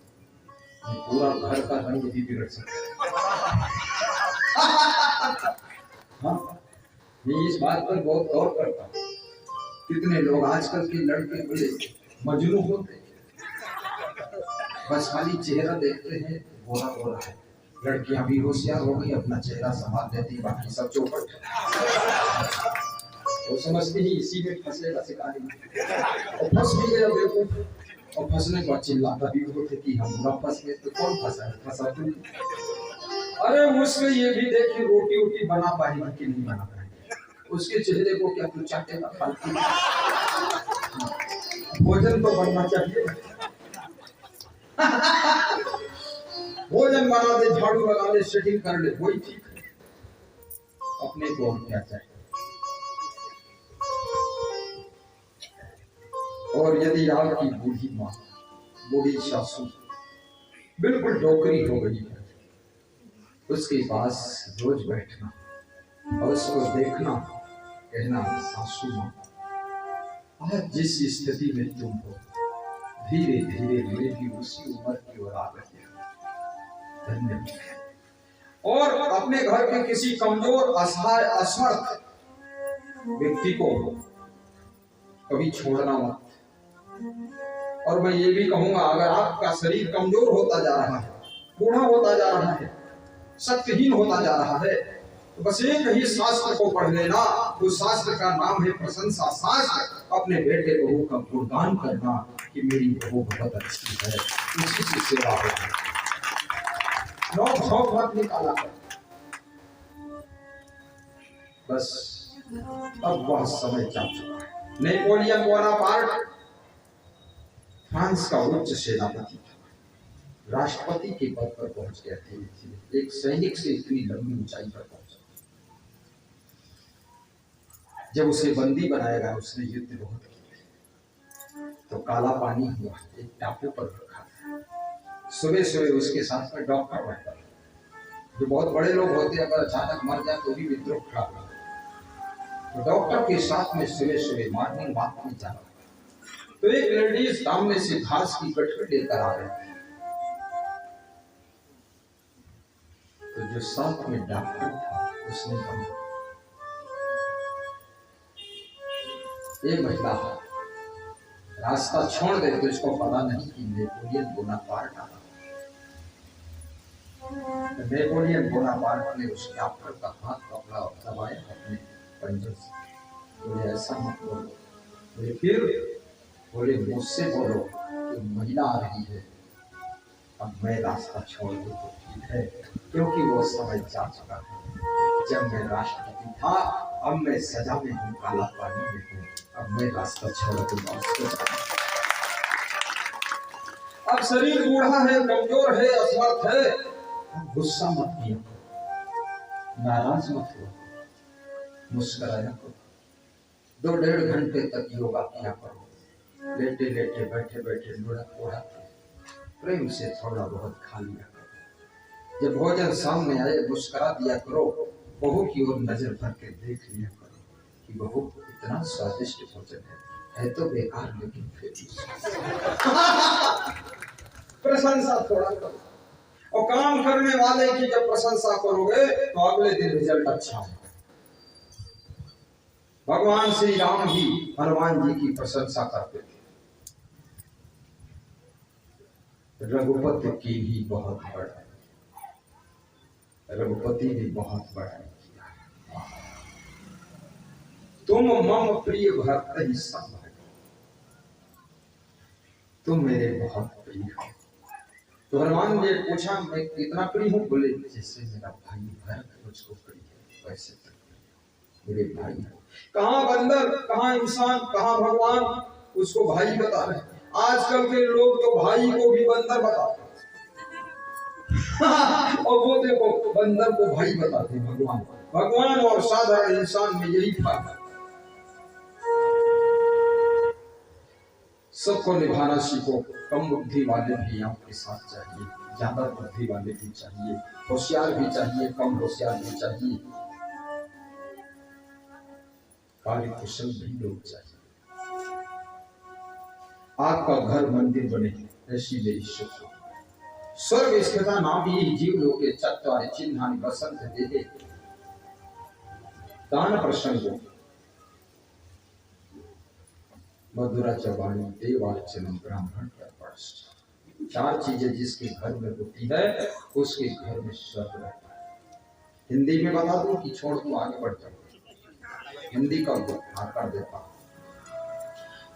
पूरा घर का रंग भी बिगड़ सकता है। हाँ, मैं इस बात पर बहुत गौर करता हूँ। कितने लोग आजकल के लड़के बड़े मजनू होते हैं, बस खाली चेहरा देखते हैं गोरा गोरा है, लड़कियां भी होशियार हो गई, अपना चेहरा संभाल देती, बाकी सब चौपट। वो समझती ही इसी में फंसेगा शिकारी, और फंस भी गया बेवकूफ, और फंसने को चिल्लाता भी होते कि हम ना फंस गए, तो कौन फंसा है, फंसा तू। अरे उसमें ये भी देखिए रोटी वोटी बना पाएगा कि नहीं बना पाएगा, उसके चेहरे को क्या तू चाटेगा फालतू। भोजन तो बनना चाहिए, भोजन बना दे, झाड़ू लगा ले, सेटिंग कर ले, वही ठीक है। अपने को क्या चाहिए। और यदि आपकी बूढ़ी माँ, बूढ़ी सासू बिल्कुल डोकरी हो गई है, उसके पास रोज बैठना और उसको देखना, कहना सासू माँ आज जिस स्थिति में तुम हो, धीरे धीरे मैं भी उसी उम्र की ओर आ गई हूँ, धन्यवाद। और अपने घर के किसी कमजोर असहाय असमर्थ व्यक्ति को कभी छोड़ना मत। और मैं ये भी कहूंगा, अगर आपका शरीर कमजोर होता जा रहा है, बूढ़ा होता जा रहा है, शक्तिहीन होता जा रहा है, तो बस एक ही शास्त्र को पढ़ लेना, उस शास्त्र का नाम है प्रशंसा शास्त्र। अपने बेटे बहू का गुणगान करना कि मेरी बहू बहुत अच्छी है, उसी से सेवा होगी, नौक झोंक मत निकाला कर। बस अब वह समय जा चुका है। नेपोलियन बोनापार्ट फ्रांस का उच्च सेनापति था, राष्ट्रपति के पद पर पहुंच गया थे, एक सैनिक से इतनी लंबी ऊंचाई पर पहुंचा। जब उसे बंदी बनाया गया, उसने युद्ध बहुत किया, तो काला पानी हुआ, एक टापू पर रखा था। सुबह सुबह उसके साथ में डॉक्टर रहता था, जो बहुत बड़े लोग होते हैं, अगर अचानक मर जाए तो भी विद्रोह खड़ा होता, तो डॉक्टर के साथ में सुबह सुबह मॉर्निंग वॉक में जा रहा। तो एक लेडीज सामने से घास की गठरी लेकर आ रही थी, तो जो साथ में डॉक्टर था उसने कहा, ये महिला रास्ता छोड़ दे, तो इसको पता नहीं कि नेपोलियन बोनापार्ट आया। नेपोलियन बोनापार्ट ने उस डॉक्टर का हाथ पकड़ा और दबाया अपने पंजों से, बोले ऐसा मत बोलो, बोले फिर, बोले मुझसे बोलो कि महिला आ रही है, अब मैं रास्ता छोड़ दूं तो ठीक है, क्योंकि वो समय जा चुका है, जब मैं राष्ट्रपति था, अब मैं सजा में हूँ, काला पानी में हूँ, अब मैं रास्ता छोड़ दूंगा। अब शरीर बूढ़ा है, कमजोर है, असमर्थ है, गुस्सा मत किया, नाराज मत हो, मुस्कुराया करो, 2-1.5 घंटे तक योगा किया करो, लेटे लेटे बैठे बैठे लुढ़क उड़क प्रेम से थोड़ा बहुत खा लिया करो। जब भोजन सामने आए मुस्कुरा दिया करो, बहू की ओर नजर भर के देख लिया करो कि बहू इतना स्वादिष्ट भोजन है तो बेकार, लेकिन फिर प्रशंसा थोड़ा करो। और काम करने वाले की जब प्रशंसा करोगे तो अगले दिन रिजल्ट अच्छा है। भगवान श्री राम भी हनुमान जी की प्रशंसा करते थे। रघुपति की भी बहुत बड़ा, रघुपति भी बहुत बड़ा किया। तुम मम प्रिय भक्त ही सब, तुम मेरे बहुत प्रिय हो। तो हनुमान ने पूछा मैं कितना प्रिय हूँ? बोले जैसे मेरा भाई भरत मुझको प्रिय है वैसे तो मेरे भाई हो। कहाँ बंदर, कहाँ इंसान, कहाँ भगवान, उसको भाई बता रहे। आजकल के लोग तो भाई को भी बंदर बताते और वो देखो बंदर को भाई बताते भगवान। भगवान और साधारण इंसान में यही फर्क है। सबको निभाना सीखो। कम बुद्धि वाले भी आपके साथ चाहिए, ज्यादा बुद्धि वाले भी चाहिए, होशियार भी चाहिए, कम होशियार भी चाहिए, कार्य कुशल भी लोग चाहिए। आपका घर मंदिर बने ऐसी मेरी शुभ। स्वर्ग स्थिता नाभि जीव लोके चत्वारि चिन्हानि वसंत देहे। दान प्रसंगो मधुरा चबाणी देवार्चनम ब्राह्मण का पर्श। चार चीजें जिसके घर में होती है उसके घर में स्वर्ग रहता है। हिंदी में बता दूं कि छोड़ दूं आगे बढ़ जाऊं? हिंदी का आकार देता हूं।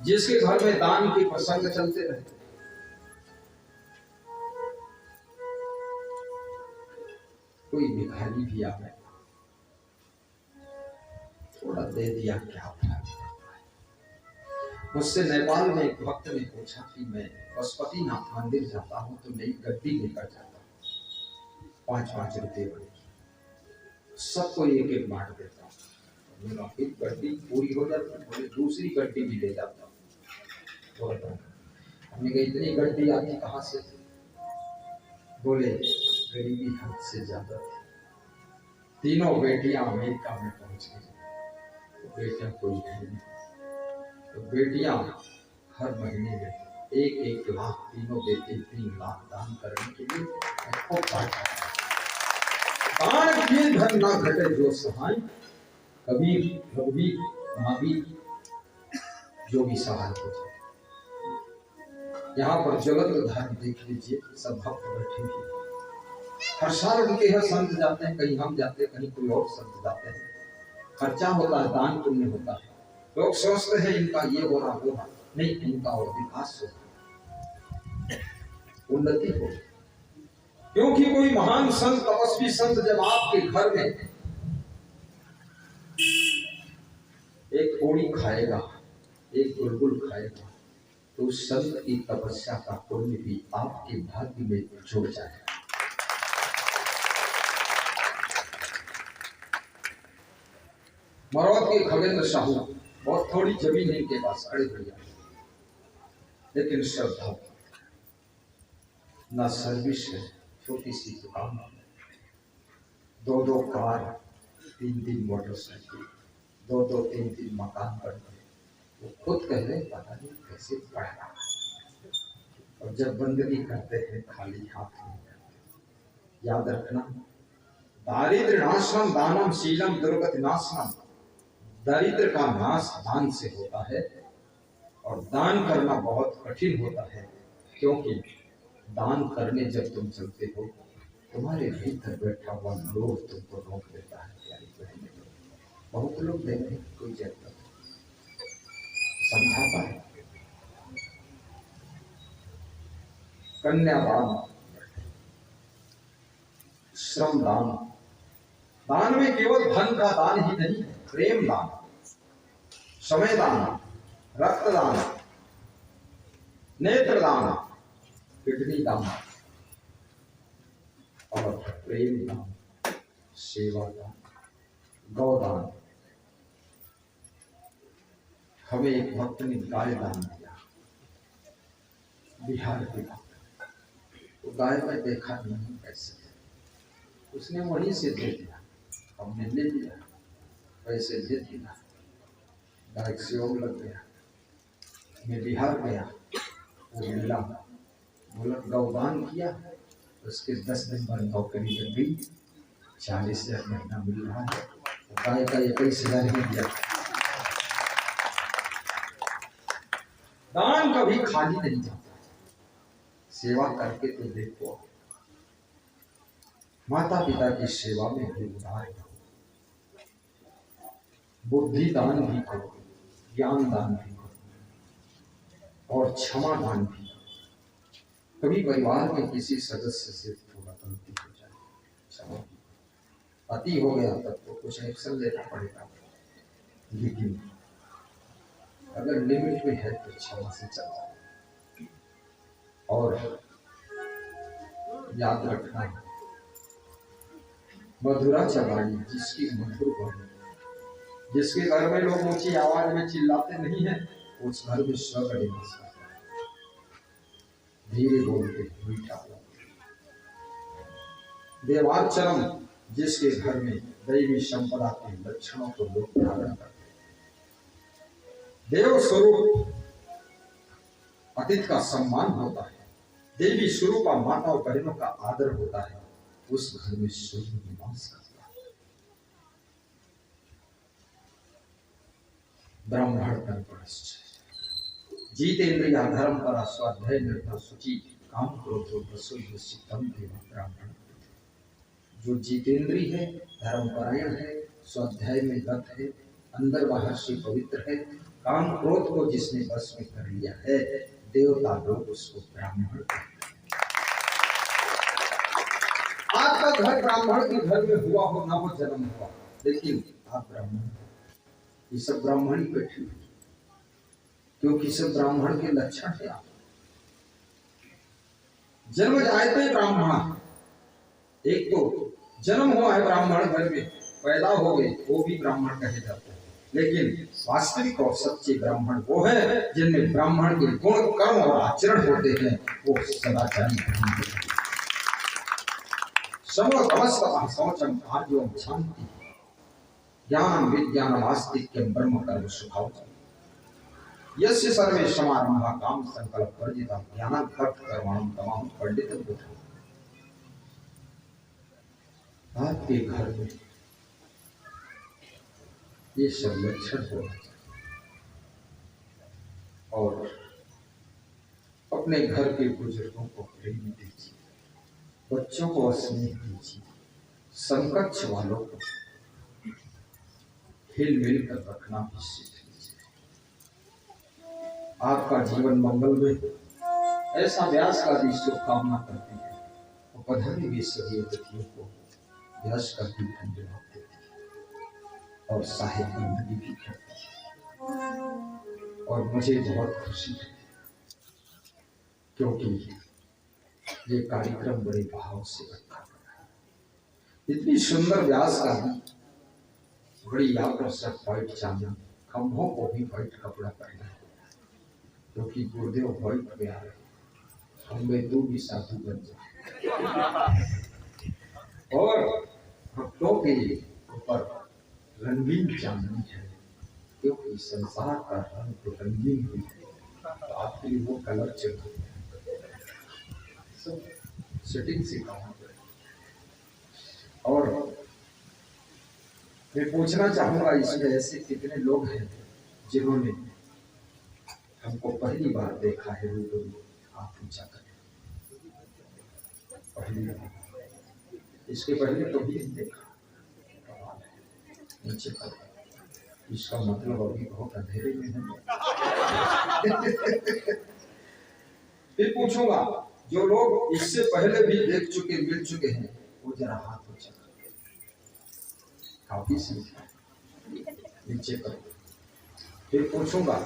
जिसके घर में दान के प्रसंग चलते रहते, कोई भिखारी भी आ गया थोड़ा दे दिया क्या फर्क पड़ता है। मुझसे नेपाल में एक भक्त ने पूछा कि मैं पशुपतिनाथ मंदिर जाता हूँ तो नई गड्डी लेकर जाता हूँ 5-5 रुपए वाली, सबको एक एक बांट देता हूँ। मेरा एक गड्डी पूरी हो जाती है, बोले दूसरी गड्डी भी ले जाता हूँ। हमने कहा इतनी गड्डी आती कहाँ से? बोले गरीबी हद से ज्यादा थी। तीनों बेटियां अमेरिका में पहुंच गई, तो बेटा कोई है नहीं, तो बेटियां हर महीने में 1-1 लाख तीनों बेटे 3 लाख दान करने के लिए खूब दान किए धन ना घटे जो सहाय। कबीर, रघुवीर, महावीर जो भी सहाय हो जाए। यहाँ पर जगत उदाहरण देख लीजिए, सब भक्त बैठे हैं। हर साल उनके यहाँ संत जाते हैं, कहीं हम जाते हैं, कहीं कोई और संत जाते हैं। खर्चा होता है, दान पुण्य होता है। लोग सोचते हैं इनका ये हो रहा वो, नहीं, इनका और विकास हो, उन्नति हो। क्योंकि कोई महान संत, तपस्वी संत जब आपके घर में एक कोड़ी खाएगा, एक गुलगुल खाएगा, तो उस संत की तपस्या का पुण्य भी आपके भाग्य में जुड़ जाएगा। मरौद के खगेंद्र साहू, बहुत थोड़ी जमीन है इनके पास, अड़े भैया, लेकिन श्रद्धा, ना सर्विस है, छोटी सी दुकान, 2-2 कार, 3-3 मोटरसाइकिल, 2-2, 3-3 मकान बन गए। वो खुद कह रहे पता नहीं कैसे पढ़ रहा है। और जब बंदगी करते हैं खाली हाथ नहीं करते। याद रखना, दारिद्र्य नाशनम दानम शीलम दुर्गति नाशनम। दरिद्र का नाश दान से होता है, और दान करना बहुत कठिन होता है, क्योंकि दान करने जब तुम चलते हो तुम्हारे भीतर बैठा हुआ लोभ तुमको रोक देता है। प्यारी बहन, बहुत लोग देते हैं, कोई जरूरत समझाता है। कन्यादान, श्रम दान, दान में केवल धन का दान ही नहीं, प्रेम दान, समय दान, रक्तदान, नेत्रदान, किडनी दान और प्रेम दान, सेवा दान, गौदान। हमें एक भक्त ने गाय दान दिया, बिहार के भक्त। तो गाय में देखा नहीं कैसे, उसने वहीं से दे दिया, हमने ले लिया, पैसे दे दिया, गाय से और लग गया। मैं बिहार गया, वो मिला, बोला गौदान किया, उसके 10 दिन बाद नौकरी लग गई, 40,000 महीना मिल रहा है। गाय का 21,000 ही दिया। दान कभी खाली नहीं जाता, सेवा करके तो देखो, माता पिता की सेवा में भी उदार रहो, बुद्धि दान भी करो, ज्ञान दान भी करो और क्षमा दान भी करो। कभी परिवार में किसी सदस्य से थोड़ा गलती हो जाए, क्षमा, अति हो गया तब तो कुछ एक्शन लेना पड़ेगा, लेकिन अगर लिमिट में है तो क्षमा से चल जाए। और याद रखना, मधुरा चबाड़ी जिसकी मधुर वाणी, जिसके घर में लोग ऊंची आवाज में चिल्लाते नहीं है, उस घर में स्वर्ग निवास करता है। धीरे बोलते मीठा बोलते। देवाचरम जिसके घर में दैवी संपदा के लक्षणों को लोग धारण करते हैं। देव स्वरूप अतिथि का सम्मान होता है, देवी स्वरूप का माता और बहनों का आदर होता है, उस घर में स्वर्ग निवास करता है। ब्राह्मण तर्पणश्च जितेन्द्रिया धर्म परा स्वाध्याय निर्भर शुचि काम क्रोधो वसुल सिद्धम देव ब्राह्मण। जो जितेंद्री है, धर्मपरायण है, स्वाध्याय में दत्त है, अंदर बाहर से पवित्र है, काम क्रोध को जिसने बस में कर लिया है, देवता लोग उसको ब्राह्मण कहते हैं। आपका घर ब्राह्मण के घर में हुआ हो ना हो जन्म हुआ, लेकिन आप ब्राह्मण हो। ये सब ब्राह्मण ही बैठे हुए, क्योंकि सब ब्राह्मण के लक्षण है। आप जन्म जायते ब्राह्मण, एक तो जन्म हुआ है ब्राह्मण घर में, पैदा हो गए वो भी ब्राह्मण कहे जाते हैं, लेकिन वास्तविक और सच्चे ब्राह्मण वो है जिनमें ब्राह्मण के गुण कर्म और आचरण होते हैं, वो सदाचारी होते हैं। शौचम आर्जवम शांति ज्ञानम विज्ञानम आस्तिक्यम ब्रह्म कर्म स्वभावम यस्य सर्वे समारंभा काम संकल्प वर्जितम ज्ञानं कर्मणं तमाम पंडितम बुद्धम। आपके घर में ये सब लक्षण होना चाहिए और अपने घर के बुजुर्गों को प्रेम दीजिए, बच्चों को स्नेह दीजिए, समकक्ष वालों को हिल मिल कर रखना भी सीख लीजिए। आपका जीवन मंगल में ऐसा व्यास का भी शुभकामना करती है और पधारी भी सभी अतिथियों को व्यास का भी धन्यवाद देती है और साहित्य बंदगी भी करती है। और मुझे बहुत खुशी है क्योंकि ये कार्यक्रम बड़े भाव से रखा गया है। इतनी सुंदर व्यास का भी बड़ी आकर्षक व्हाइट चांदन, खंभों को भी व्हाइट कपड़ा पहना है क्योंकि गुरुदेव व्हाइट में आ रहे, खंभे तू भी साधु बन जाए। और भक्तों के ऊपर रंगीन चांदनी है क्योंकि संसार का रंग तो रंगीन ही है, तो आपके लिए वो कलर चाहिए। सेटिंग से कहा और मैं पूछना चाहूंगा इसमें ऐसे कितने लोग हैं जिन्होंने हमको पहली बार देखा है, रूबरू हाथ ऊंचा करें। पहली बार, इसके पहले तो भी नहीं देखा, नीचे कर, इसका मतलब अभी बहुत अंधेरे में है। फिर पूछूंगा जो लोग इससे पहले भी देख चुके मिल चुके हैं वो जरा हाथ ऊंचा कर, काफी संख्या नीचे कर। फिर पूछूंगा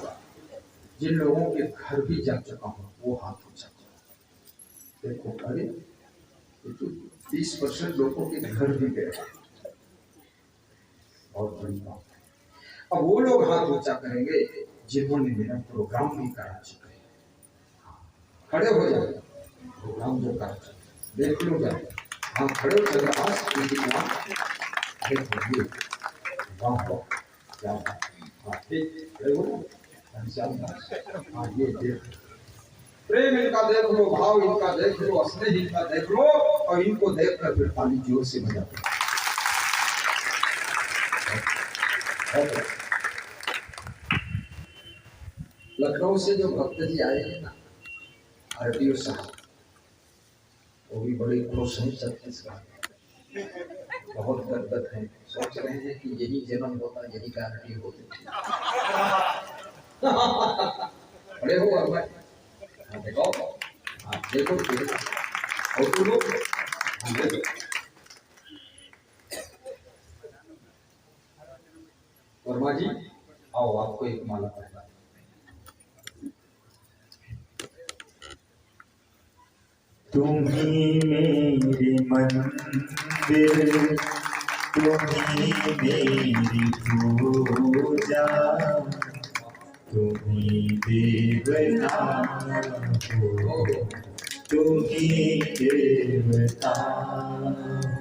जिन लोगों के घर भी जा चुका हूं वो हाथ ऊंचा कर। देखो अरे ये तो 30% लोगों के घर भी गए, बहुत बड़ी बात है। अब वो लोग हाथ ऊंचा करेंगे जिन्होंने मेरा प्रोग्राम भी करा चुके हैं। खड़े हो जाए, प्रोग्राम जो करा चुके देख लो जाए, हाँ खड़े हो जाए, वाह वाह क्या बात, हाँ ठीक खड़े हो ना, हाँ ये देख, प्रेम इनका देख लो, भाव इनका देख लो, स्नेह इनका देख लो और इनको देख कर फिर ताली जोर से बजाते। लखनऊ से जो भक्त जी आए हैं ना, आरटीओ साहब, वो भी बड़े खुश हैं छत्तीसगढ़, बहुत गदगद हैं, सोच रहे हैं कि यही जन्म होता, यही गारंटी होती। बड़े हो और भाई, हाँ देखो, हाँ देखो फिर और तुम लोग, हाँ देखो वर्मा जी, आओ आपको एक माला पहना। तुम ही मेरी मंदिर, तुम ही मेरी पूजा, तुम ही देवता हो, तुम ही देवता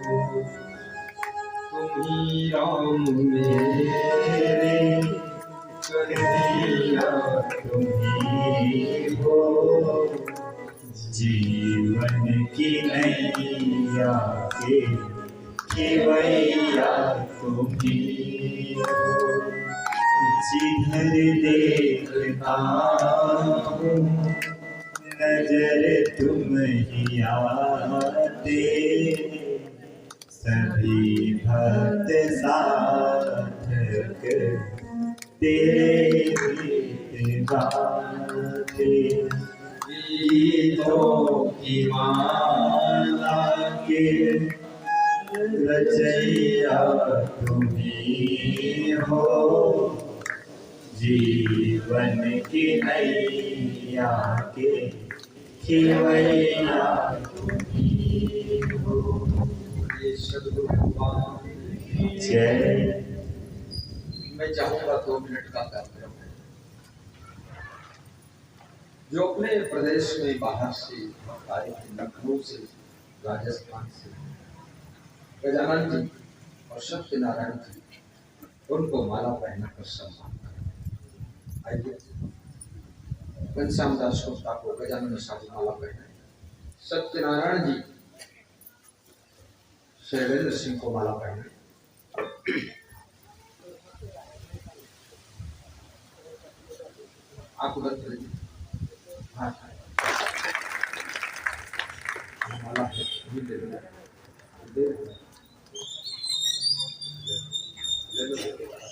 हो। तुम ही राम मेरे कन्हैया तुम ही हो, जीवन की नैया के खेवैया तुम ही हो। जिधर देखता हूँ नजर तुम ही आते, सभी भक्त साधक तेरे गीत गाते। गीतों की माला के रचैया तुम ही हो, जीवन की नैया के खेवैया तुम ही हो। सदगुरु भगवान जय। मैं चाहूंगा 2 मिनट का कार्यक्रम है। जो अपने प्रदेश में बाहर से आए थे, लखनऊ से, राजस्थान से, गजानन जी और सत्यनारायण जी, उनको माला पहनाकर सम्मान करें। आइए घनश्याम दास गुप्ता को गजानन साहब माला पहनाए, सत्यनारायण जी शैलेंद्र सिंह को माला पहनाए। आप उधर चले, हाँ माला है, दे दो, दे दो, ले लो।